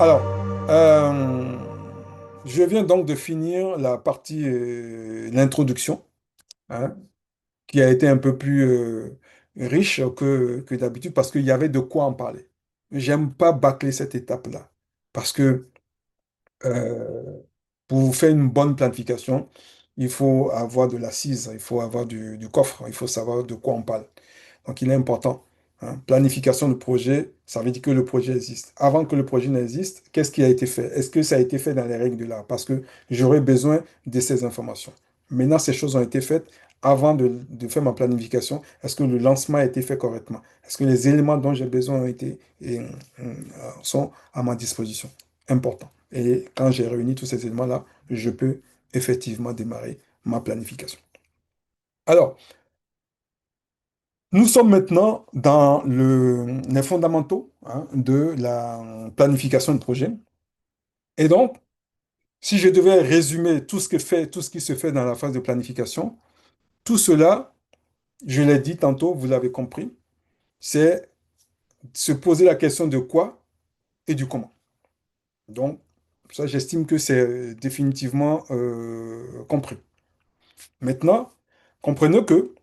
Alors, je viens donc de finir la partie, l'introduction, hein, qui a été un peu plus riche que d'habitude parce qu'il y avait de quoi en parler. J'aime pas bâcler cette étape-là parce que euh, pour faire une bonne planification, il faut avoir de l'assise, il faut avoir du coffre, il faut savoir de quoi on parle. Donc, il est important, hein. Planification de projet, ça veut dire que le projet existe. Avant que le projet n'existe, qu'est-ce qui a été fait? Est-ce que ça a été fait dans les règles de l'art? Parce que j'aurais besoin de ces informations. Maintenant, ces choses ont été faites avant de faire ma planification. Est-ce que le lancement a été fait correctement? Est-ce que les éléments dont j'ai besoin ont été, sont à ma disposition? Important. Et quand j'ai réuni tous ces éléments-là, je peux effectivement démarrer ma planification. Alors, nous sommes maintenant dans les fondamentaux, hein, de la planification de projet. Et donc, si je devais résumer tout ce qui se fait dans la phase de planification, tout cela, je l'ai dit tantôt, vous l'avez compris, c'est se poser la question de quoi et du comment. Donc, ça, j'estime que c'est définitivement compris. Maintenant, comprenez que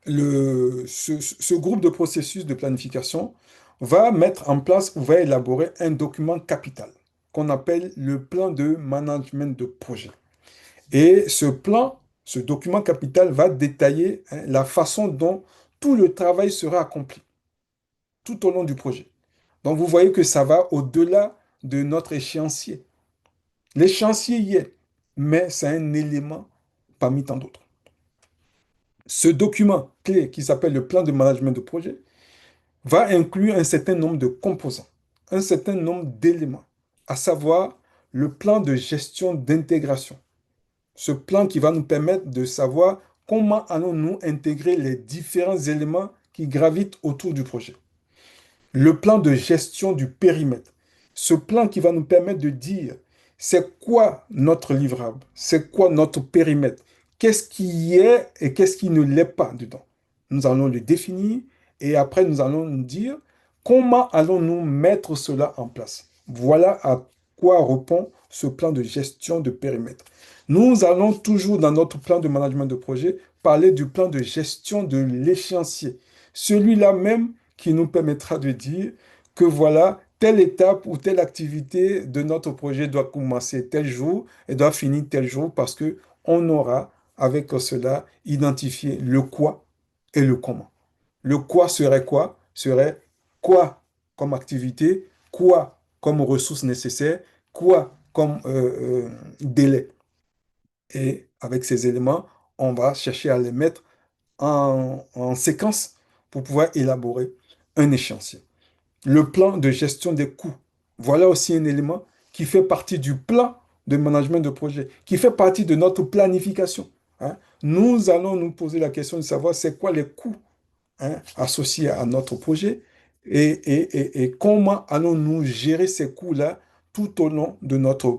ce groupe de processus de planification va mettre en place ou va élaborer un document capital qu'on appelle le plan de management de projet. Et ce plan, ce document capital va détailler, hein, la façon dont tout le travail sera accompli tout au long du projet. Donc vous voyez que ça va au-delà de notre échéancier. L'échéancier y est, mais c'est un élément parmi tant d'autres. Ce document clé qui s'appelle le plan de management de projet va inclure un certain nombre de composants, un certain nombre d'éléments, à savoir le plan de gestion d'intégration. Ce plan qui va nous permettre de savoir comment allons-nous intégrer les différents éléments qui gravitent autour du projet. Le plan de gestion du périmètre. Ce plan qui va nous permettre de dire c'est quoi notre livrable, c'est quoi notre périmètre, qu'est-ce qui y est et qu'est-ce qui ne l'est pas dedans. Nous allons le définir et après nous allons nous dire comment allons-nous mettre cela en place. Voilà à quoi répond ce plan de gestion de périmètre. Nous allons toujours dans notre plan de management de projet parler du plan de gestion de l'échéancier. Celui-là même qui nous permettra de dire que voilà, telle étape ou telle activité de notre projet doit commencer tel jour et doit finir tel jour parce que on aura avec cela identifié le quoi et le comment. Le quoi serait quoi? Serait quoi comme activité, quoi comme ressources nécessaires, quoi comme délai. Et avec ces éléments, on va chercher à les mettre en séquence pour pouvoir élaborer un échéancier. Le plan de gestion des coûts. Voilà aussi un élément qui fait partie du plan de management de projet, qui fait partie de notre planification, hein. Nous allons nous poser la question de savoir c'est quoi les coûts, hein, associés à notre projet et comment allons-nous gérer ces coûts-là tout au long de notre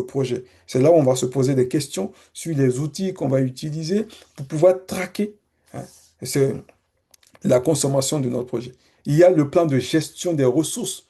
projet. C'est là où on va se poser des questions sur les outils qu'on va utiliser pour pouvoir traquer, hein, c'est la consommation de notre projet. Il y a le plan de gestion des ressources.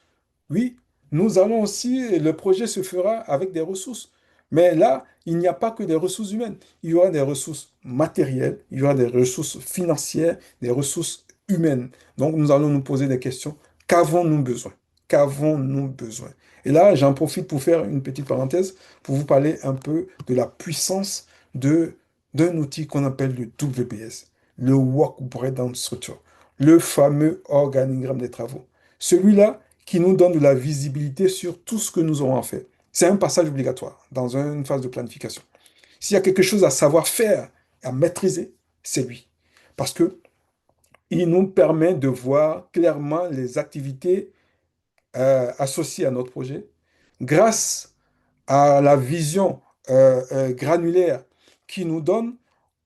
Oui, nous allons aussi, le projet se fera avec des ressources. Mais là, il n'y a pas que des ressources humaines. Il y aura des ressources matérielles, il y aura des ressources financières, des ressources humaines. Donc, nous allons nous poser des questions. Qu'avons-nous besoin? Qu'avons-nous besoin? Et là, j'en profite pour faire une petite parenthèse, pour vous parler un peu de la puissance de, d'un outil qu'on appelle le WBS, le Work Breakdown Structure, le fameux organigramme des travaux. Celui-là, qui nous donne de la visibilité sur tout ce que nous aurons à faire. C'est un passage obligatoire dans une phase de planification. S'il y a quelque chose à savoir faire, à maîtriser, c'est lui. Parce que il nous permet de voir clairement les activités associées à notre projet grâce à la vision granulaire qui nous donne,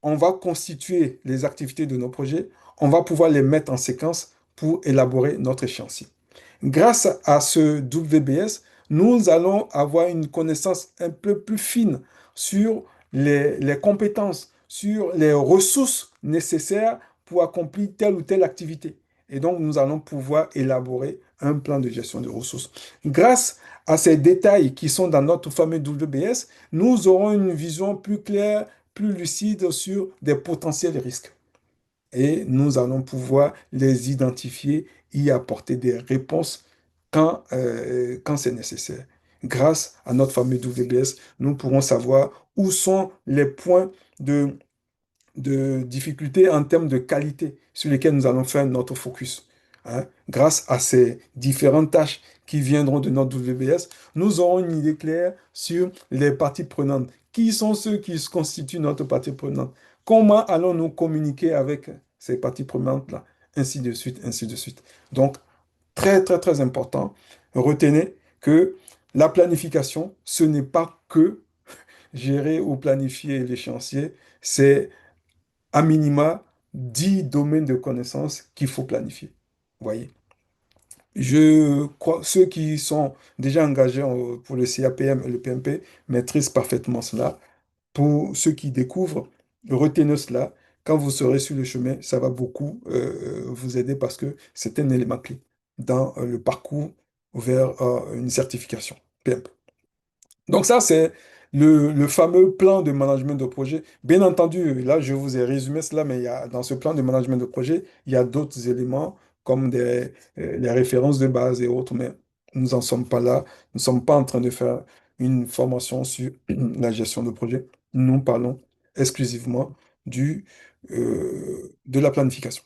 on va constituer les activités de nos projets, on va pouvoir les mettre en séquence pour élaborer notre échéancier. Grâce à ce WBS, nous allons avoir une connaissance un peu plus fine sur les compétences, sur les ressources nécessaires pour accomplir telle ou telle activité. Et donc, nous allons pouvoir élaborer un plan de gestion de ressources. Grâce à ces détails qui sont dans notre fameux WBS, nous aurons une vision plus claire, plus lucide sur des potentiels risques. Et nous allons pouvoir les identifier, y apporter des réponses quand c'est nécessaire. Grâce à notre fameux WBS, nous pourrons savoir où sont les points de difficultés en termes de qualité sur lesquelles nous allons faire notre focus. Hein. Grâce à ces différentes tâches qui viendront de notre WBS, nous aurons une idée claire sur les parties prenantes. Qui sont ceux qui constituent notre partie prenante? Comment allons-nous communiquer avec ces parties prenantes-là? Ainsi de suite, ainsi de suite. Donc, très, très, très important. Retenez que la planification, ce n'est pas que gérer ou planifier l'échéancier, c'est à minima 10 domaines de connaissances qu'il faut planifier. Vous voyez? Je crois ceux qui sont déjà engagés pour le CAPM et le PMP maîtrisent parfaitement cela. Pour ceux qui découvrent, retenez cela. Quand vous serez sur le chemin, ça va beaucoup vous aider parce que c'est un élément clé dans le parcours vers une certification PMP. Donc ça, c'est le fameux plan de management de projet. Bien entendu, là, je vous ai résumé cela, mais dans ce plan de management de projet, il y a d'autres éléments comme les références de base et autres, mais nous n'en sommes pas là. Nous ne sommes pas en train de faire une formation sur la gestion de projet. Nous parlons exclusivement de la planification.